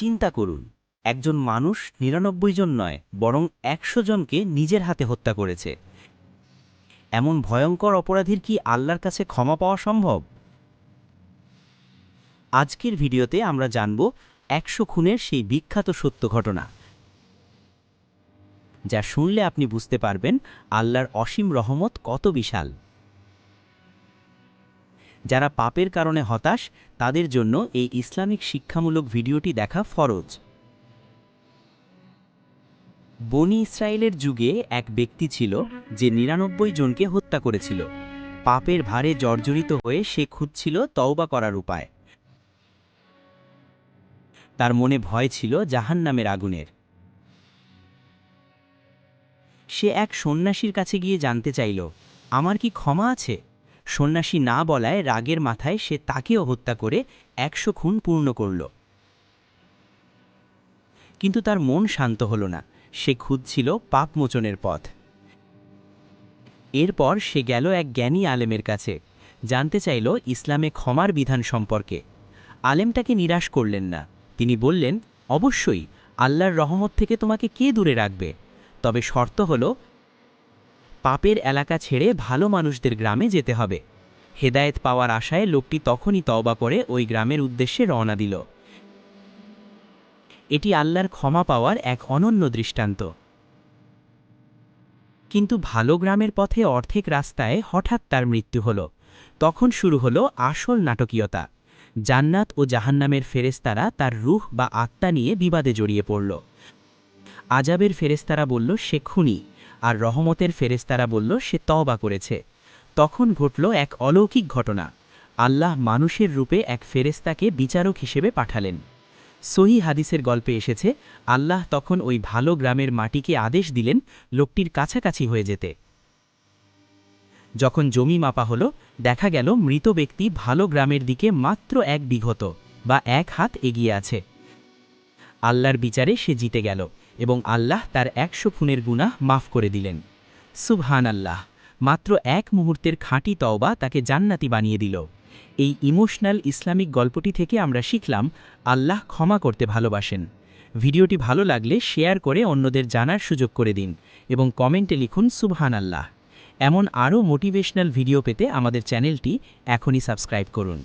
চিন্তা করুন, একজন মানুষ ৯৯ জন নয়, বরং ১০০ জনকে নিজের হাতে হত্যা করেছে। এমন ভয়ঙ্কর অপরাধীর কি আল্লাহর কাছে ক্ষমা পাওয়া সম্ভব? আজকের ভিডিওতে আমরা জানব ১০০ খুনের সেই বিখ্যাত সত্য ঘটনা, যা শুনলে আপনি বুঝতে পারবেন আল্লাহর অসীম রহমত কত বিশাল। যারা পাপের কারণে হতাশ, তাদের জন্য এই ইসলামিক শিক্ষামূলক ভিডিওটি দেখা ফরজ। বনি ইসরায়েলের যুগে এক ব্যক্তি ছিল যে ৯৯ জনকে হত্যা করেছিল। পাপের ভারে জর্জরিত হয়ে সে খুঁজছিল তওবা করার উপায়। তার মনে ভয় ছিল জাহান্নামের আগুনের। সে এক সন্ন্যাসীর কাছে গিয়ে জানতে চাইল, আমার কি ক্ষমা আছে? সন্ন্যাসী না বলায় রাগের মাথায় সে তাকেও হত্যা করে ১০০ খুন পূর্ণ করল। কিন্তু তার মন শান্ত হল না, সে খুঁজছিল পাপমোচনের পথ। এরপর সে গেল এক জ্ঞানী আলেমের কাছে, জানতে চাইল ইসলামে ক্ষমার বিধান সম্পর্কে। আলেম তাকে নিরাশ করলেন না, তিনি বললেন, অবশ্যই, আল্লাহর রহমত থেকে তোমাকে কে দূরে রাখবে? তবে শর্ত হল, পাপের এলাকা ছেড়ে ভালো মানুষদের গ্রামে যেতে হবে। হেদায়েত পাওয়ার আশায় লোকটি তখনই তওবা করে ওই গ্রামের উদ্দেশ্যে রওনা দিল। এটি আল্লাহর ক্ষমা পাওয়ার এক অনন্য দৃষ্টান্ত। কিন্তু ভালো গ্রামের পথে অর্ধেক রাস্তায় হঠাৎ তার মৃত্যু হল। তখন শুরু হলো আসল নাটকীয়তা। জান্নাত ও জাহান্নামের ফেরেশতারা তার রূহ বা আত্মা নিয়ে বিবাদে জড়িয়ে পড়ল। আযাবের ফেরেশতারা বলল সে খুনি, আর রহমতের ফেরেশতারা বলল সে তওবা করেছে। তখন ঘটল এক অলৌকিক ঘটনা। আল্লাহ মানুষের রূপে এক ফেরেশতাকে বিচারক হিসেবে পাঠালেন। সহিহ হাদিসের গল্পে এসেছে, আল্লাহ তখন ওই ভালো গ্রামের মাটিকে আদেশ দিলেন লোকটির কাছাকাছি হয়ে যেতে। যখন জমি মাপা হলো, দেখা গেল মৃত ব্যক্তি ভালো গ্রামের দিকে মাত্র ১ বিঘত বা ১ হাত এগিয়ে আছে। আল্লাহর বিচারে সে জিতে গেল এবং আল্লাহ তার ১০০ খুনের গুনাহ মাফ করে দিলেন। সুবহানাল্লাহ! মাত্র এক মুহূর্তের খাঁটি তওবা তাকে জান্নাতি বানিয়ে দিল। এই ইমোশনাল ইসলামিক গল্পটি থেকে আমরা শিখলাম, আল্লাহ ক্ষমা করতে ভালোবাসেন। ভিডিওটি ভালো লাগলে শেয়ার করে অন্যদের জানার সুযোগ করে দিন এবং কমেন্টে লিখুন সুবহানাল্লাহ। এমন আরও মোটিভেশনাল ভিডিও পেতে আমাদের চ্যানেলটি এখনই সাবস্ক্রাইব করুন।